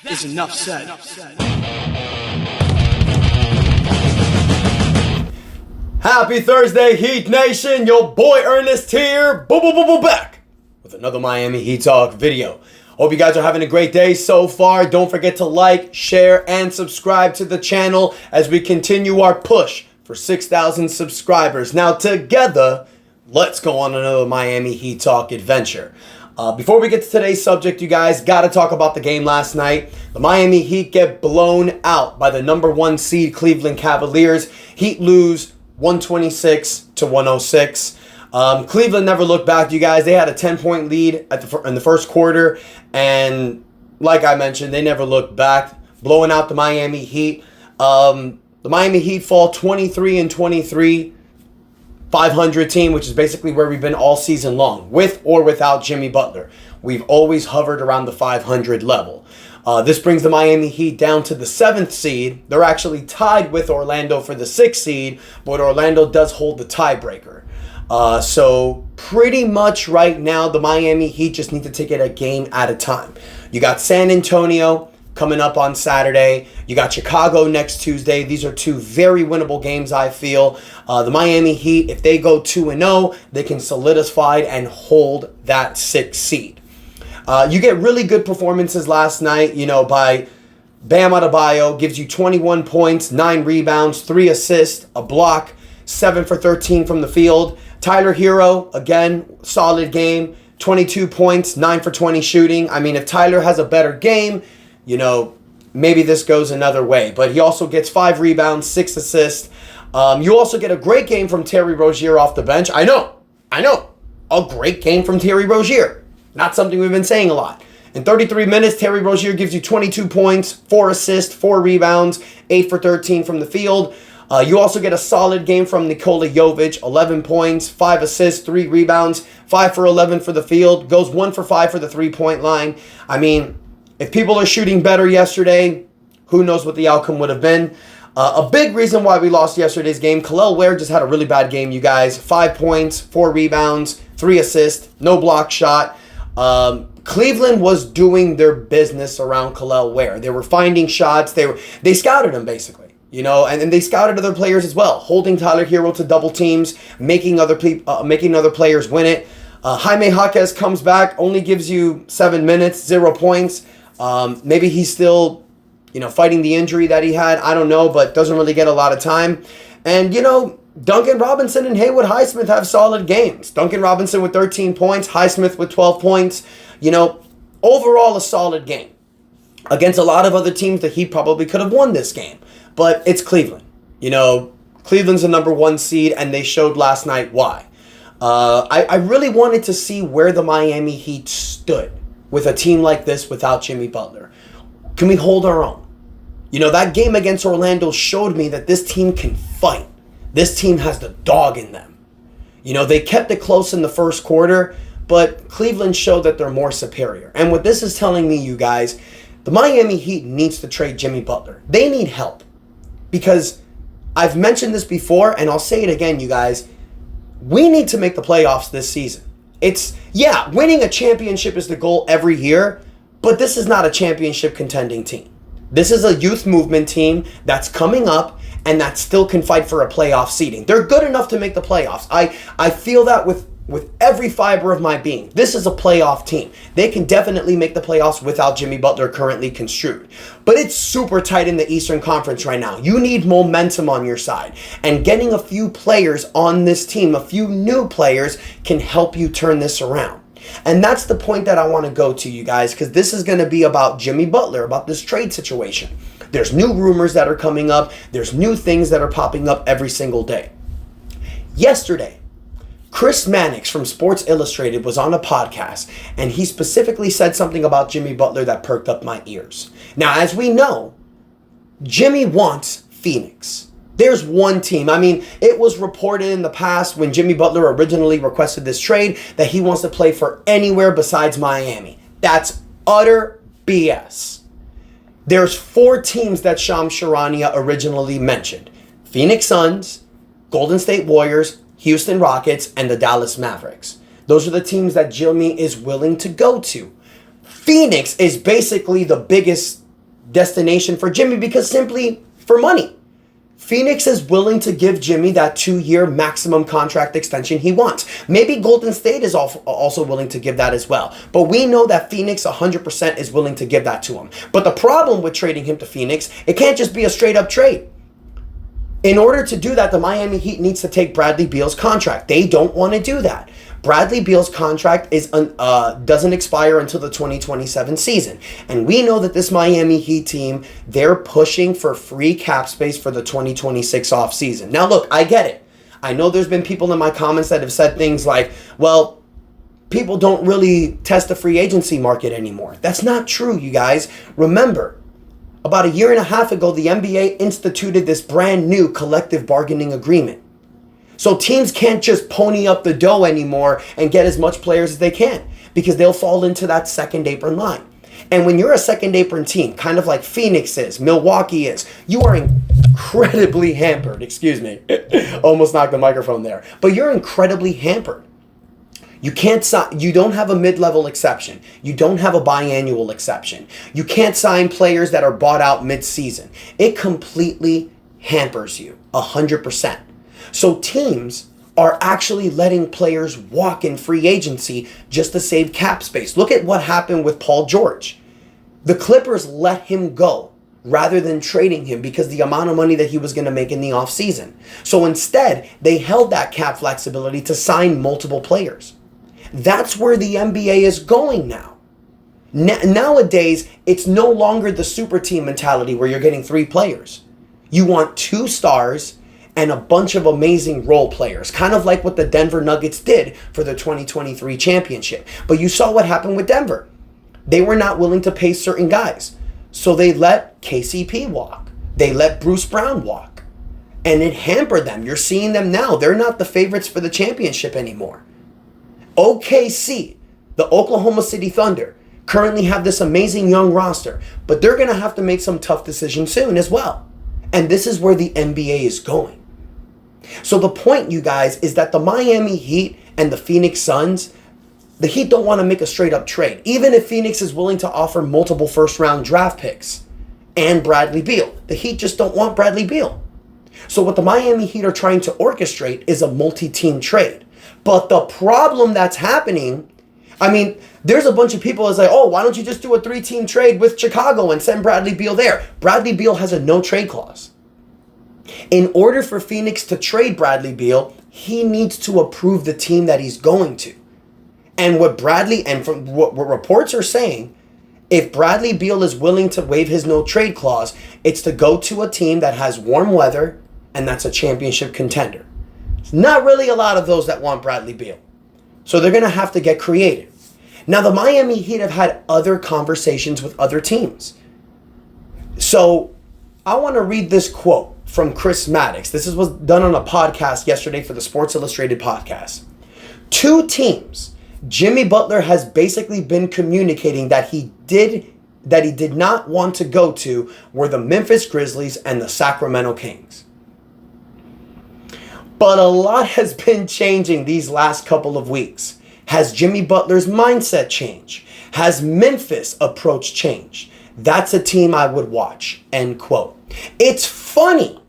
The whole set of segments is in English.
is enough said. Happy Thursday, Heat Nation. Your boy Ernest here. Back with another Miami Heat Talk video. Hope you guys are having a great day so far. Don't forget to like, share, and subscribe to the channel as we continue our push for 6,000 subscribers. Now together, let's go on another Miami Heat Talk adventure. Before we get to today's subject, you guys, got to talk about the game last night. The Miami Heat get blown out by the number 1 seed Cleveland Cavaliers. Heat lose 126 to 106. Cleveland never looked back, you guys. They had a 10-point lead in the first quarter, and like I mentioned, they never looked back, blowing out the Miami Heat. The Miami Heat fall 23-23. 500 team, which is basically where we've been all season long, with or without Jimmy Butler. We've always hovered around the 500 level. This brings the Miami Heat down to the 7th seed. They're actually tied with Orlando for the 6th seed, but Orlando does hold the tiebreaker. So pretty much right now, the Miami Heat just need to take it a game at a time. You got San Antonio coming up on Saturday. You got Chicago next Tuesday. These are two very winnable games, I feel. The Miami Heat, if they go 2-0, they can solidify and hold that 6th seed. You get really good performances last night, by Bam Adebayo, gives you 21 points, 9 rebounds, 3 assists, a block, 7 for 13 from the field. Tyler Hero, again, solid game, 22 points, 9 for 20 shooting. I mean, if Tyler has a better game, maybe this goes another way. But he also gets 5 rebounds, 6 assists. You also get a great game from Terry Rozier off the bench. I know. A great game from Terry Rozier. Not something we've been saying a lot. In 33 minutes, Terry Rozier gives you 22 points, 4 assists, 4 rebounds, 8 for 13 from the field. You also get a solid game from Nikola Jovic, 11 points, 5 assists, 3 rebounds, 5 for 11 for the field, goes 1 for 5 for the 3-point line. I mean, if people are shooting better yesterday, who knows what the outcome would have been. A big reason why we lost yesterday's game, Kel'el Ware just had a really bad game, you guys. 5 points, 4 rebounds, 3 assists, no block shot. Cleveland was doing their business around Kel'el Ware. They were finding shots. They scouted him, basically. And they scouted other players as well, holding Tyler Hero to double teams, making other players win it. Jaime Jaquez comes back, only gives you 7 minutes, 0 points. Maybe he's still, fighting the injury that he had. I don't know, but doesn't really get a lot of time. And, Duncan Robinson and Haywood Highsmith have solid games. Duncan Robinson with 13 points, Highsmith with 12 points. Overall a solid game. Against a lot of other teams, the Heat probably could have won this game. But it's Cleveland. Cleveland's the number 1 seed, and they showed last night why. I really wanted to see where the Miami Heat stood with a team like this without Jimmy Butler. Can we hold our own? That game against Orlando showed me that this team can fight. This team has the dog in them. They kept it close in the first quarter, but Cleveland showed that they're more superior. And what this is telling me, you guys, the Miami Heat needs to trade Jimmy Butler. They need help. Because I've mentioned this before, and I'll say it again, you guys. We need to make the playoffs this season. Winning a championship is the goal every year, but this is not a championship contending team. This is a youth movement team that's coming up and that still can fight for a playoff seeding. They're good enough to make the playoffs. I feel that with every fiber of my being. This is a playoff team. They can definitely make the playoffs without Jimmy Butler currently construed. But it's super tight in the Eastern Conference right now. You need momentum on your side. And getting a few players on this team, a few new players, can help you turn this around. And that's the point that I want to go to, you guys, because this is going to be about Jimmy Butler, about this trade situation. There's new rumors that are coming up. There's new things that are popping up every single day. Yesterday, Chris Mannix from Sports Illustrated was on a podcast, and he specifically said something about Jimmy Butler that perked up my ears. Now, as we know, Jimmy wants Phoenix. There's one team. I mean, it was reported in the past when Jimmy Butler originally requested this trade that he wants to play for anywhere besides Miami. That's utter BS. There's 4 teams that Shams Charania originally mentioned. Phoenix Suns, Golden State Warriors, Houston Rockets, and the Dallas Mavericks. Those are the teams that Jimmy is willing to go to. Phoenix is basically the biggest destination for Jimmy because simply for money. Phoenix is willing to give Jimmy that 2-year maximum contract extension he wants. Maybe Golden State is also willing to give that as well. But we know that Phoenix 100% is willing to give that to him. But the problem with trading him to Phoenix, it can't just be a straight up trade. In order to do that, the Miami Heat needs to take Bradley Beal's contract. They don't want to do that. Bradley Beal's contract doesn't expire until the 2027 season. And we know that this Miami Heat team, they're pushing for free cap space for the 2026 offseason. Now, look, I get it. I know there's been people in my comments that have said things like, well, people don't really test the free agency market anymore. That's not true, you guys. Remember, about a year and a half ago, the NBA instituted this brand new collective bargaining agreement. So teams can't just pony up the dough anymore and get as much players as they can because they'll fall into that second apron line. And when you're a second apron team, kind of like Phoenix is, Milwaukee is, you are incredibly hampered. Excuse me. Almost knocked the microphone there. But you're incredibly hampered. You don't have a mid-level exception. You don't have a biannual exception. You can't sign players that are bought out mid-season. It completely hampers you 100%. So teams are actually letting players walk in free agency just to save cap space. Look at what happened with Paul George. The Clippers let him go rather than trading him because the amount of money that he was going to make in the offseason. So instead, they held that cap flexibility to sign multiple players. That's where the NBA is going now. Nowadays, it's no longer the super team mentality where you're getting 3 players. You want 2 stars and a bunch of amazing role players, kind of like what the Denver Nuggets did for the 2023 championship. But you saw what happened with Denver. They were not willing to pay certain guys. So they let KCP walk. They let Bruce Brown walk. And it hampered them. You're seeing them now. They're not the favorites for the championship anymore. OKC, the Oklahoma City Thunder, currently have this amazing young roster, but they're going to have to make some tough decisions soon as well. And this is where the NBA is going. So the point, you guys, is that the Miami Heat and the Phoenix Suns, the Heat don't want to make a straight up trade. Even if Phoenix is willing to offer multiple first round draft picks and Bradley Beal, the Heat just don't want Bradley Beal. So what the Miami Heat are trying to orchestrate is a multi-team trade. But the problem that's happening, I mean, there's a bunch of people that's like, oh, why don't you just do a 3-team trade with Chicago and send Bradley Beal there? Bradley Beal has a no trade clause. In order for Phoenix to trade Bradley Beal, he needs to approve the team that he's going to. And from what reports are saying, if Bradley Beal is willing to waive his no trade clause, it's to go to a team that has warm weather and that's a championship contender. There's not really a lot of those that want Bradley Beal. So they're going to have to get creative. Now, the Miami Heat have had other conversations with other teams. So I want to read this quote from Chris Maddox. This was done on a podcast yesterday for the Sports Illustrated podcast. 2 teams Jimmy Butler has basically been communicating that he did not want to go to were the Memphis Grizzlies and the Sacramento Kings. But a lot has been changing these last couple of weeks. Has Jimmy Butler's mindset changed? Has Memphis' approach changed? That's a team I would watch, end quote. It's funny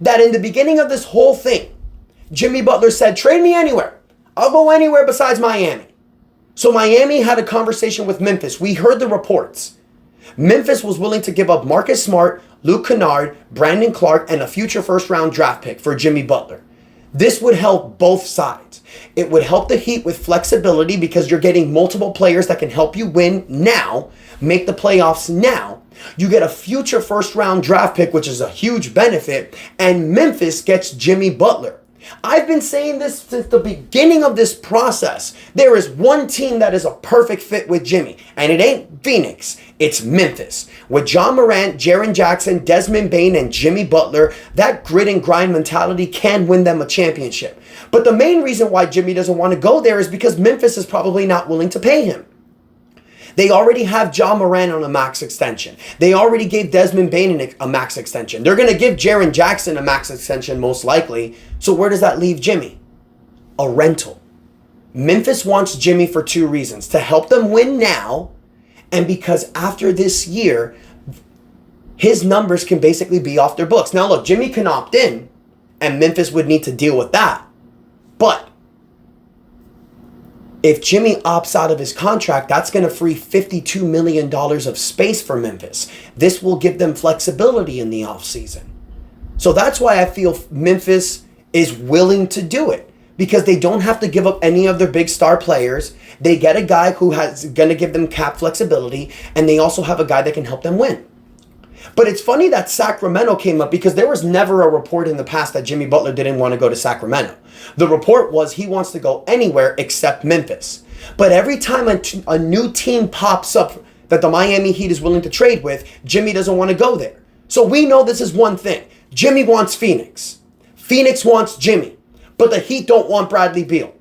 that in the beginning of this whole thing, Jimmy Butler said, trade me anywhere. I'll go anywhere besides Miami. So Miami had a conversation with Memphis. We heard the reports. Memphis was willing to give up Marcus Smart, Luke Kennard, Brandon Clark, and a future first-round draft pick for Jimmy Butler. This would help both sides. It would help the Heat with flexibility because you're getting multiple players that can help you win now, make the playoffs now. You get a future first-round draft pick, which is a huge benefit, and Memphis gets Jimmy Butler. I've been saying this since the beginning of this process. There is one team that is a perfect fit with Jimmy, and it ain't Phoenix, it's Memphis. With John Morant, Jaren Jackson, Desmond Bane, and Jimmy Butler, that grit and grind mentality can win them a championship. But the main reason why Jimmy doesn't want to go there is because Memphis is probably not willing to pay him. They already have John Morant on a max extension. They already gave Desmond Bane a max extension. They're going to give Jaren Jackson a max extension most likely. So where does that leave Jimmy? A rental. Memphis wants Jimmy for 2 reasons. To help them win now, and because after this year, his numbers can basically be off their books. Now look, Jimmy can opt in, and Memphis would need to deal with that. But if Jimmy opts out of his contract, that's going to free $52 million of space for Memphis. This will give them flexibility in the offseason. So that's why I feel Memphis is willing to do it, because they don't have to give up any of their big star players. They get a guy who has going to give them cap flexibility, and they also have a guy that can help them win. But it's funny that Sacramento came up, because there was never a report in the past that Jimmy Butler didn't want to go to Sacramento. The report was he wants to go anywhere except Memphis. But every time a new team pops up that the Miami Heat is willing to trade with, Jimmy doesn't want to go there. So we know this is one thing. Jimmy wants Phoenix. Phoenix wants Jimmy. But the Heat don't want Bradley Beal.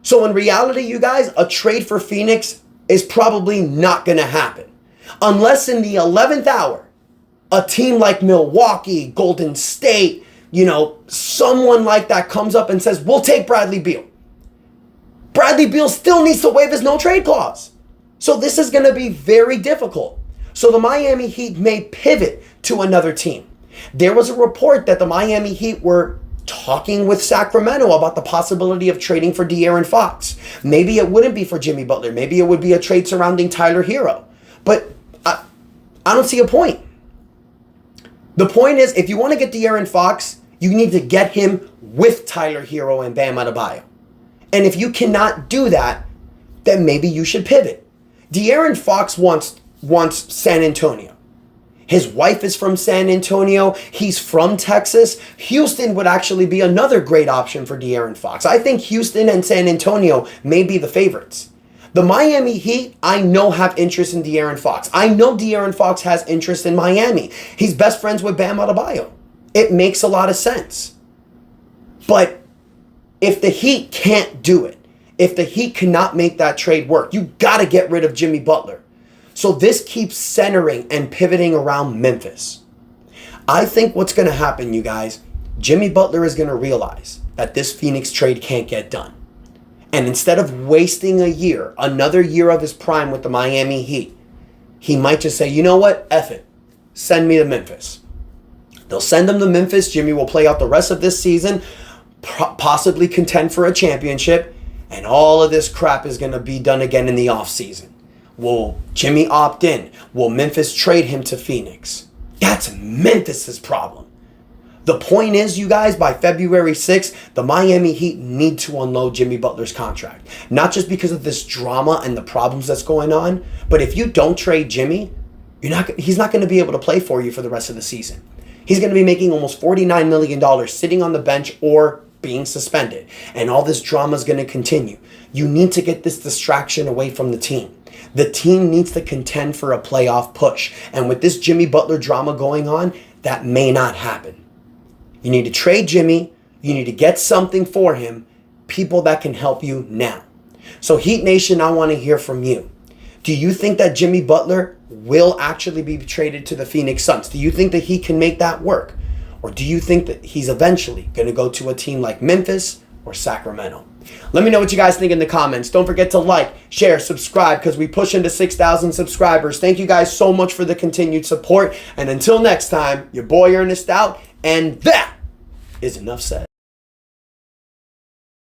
So in reality, you guys, a trade for Phoenix is probably not going to happen. Unless in the 11th hour, a team like Milwaukee, Golden State, someone like that comes up and says, we'll take Bradley Beal. Bradley Beal still needs to waive his no-trade clause. So this is going to be very difficult. So the Miami Heat may pivot to another team. There was a report that the Miami Heat were talking with Sacramento about the possibility of trading for De'Aaron Fox. Maybe it wouldn't be for Jimmy Butler. Maybe it would be a trade surrounding Tyler Hero. But I don't see a point. The point is, if you want to get De'Aaron Fox, you need to get him with Tyler Hero and Bam Adebayo. And if you cannot do that, then maybe you should pivot. De'Aaron Fox wants San Antonio. His wife is from San Antonio. He's from Texas. Houston would actually be another great option for De'Aaron Fox. I think Houston and San Antonio may be the favorites. The Miami Heat, I know, have interest in De'Aaron Fox. I know De'Aaron Fox has interest in Miami. He's best friends with Bam Adebayo. It makes a lot of sense. But if the Heat can't do it, if the Heat cannot make that trade work, you got to get rid of Jimmy Butler. So this keeps centering and pivoting around Memphis. I think what's going to happen, you guys, Jimmy Butler is going to realize that this Phoenix trade can't get done. And instead of wasting another year of his prime with the Miami Heat, he might just say, you know what? F it. Send me to Memphis. They'll send him to Memphis. Jimmy will play out the rest of this season, possibly contend for a championship, and all of this crap is going to be done again in the offseason. Will Jimmy opt in? Will Memphis trade him to Phoenix? That's Memphis's problem. The point is, you guys, by February 6th, the Miami Heat need to unload Jimmy Butler's contract. Not just because of this drama and the problems that's going on, but if you don't trade Jimmy, he's not going to be able to play for you for the rest of the season. He's going to be making almost $49 million sitting on the bench or being suspended. And all this drama is going to continue. You need to get this distraction away from the team. The team needs to contend for a playoff push. And with this Jimmy Butler drama going on, that may not happen. You need to trade Jimmy. You need to get something for him. People that can help you now. So Heat Nation, I want to hear from you. Do you think that Jimmy Butler will actually be traded to the Phoenix Suns? Do you think that he can make that work? Or do you think that he's eventually going to go to a team like Memphis or Sacramento? Let me know what you guys think in the comments. Don't forget to like, share, subscribe, because we push into 6,000 subscribers. Thank you guys so much for the continued support. And until next time, your boy Ernest out. And that is enough said.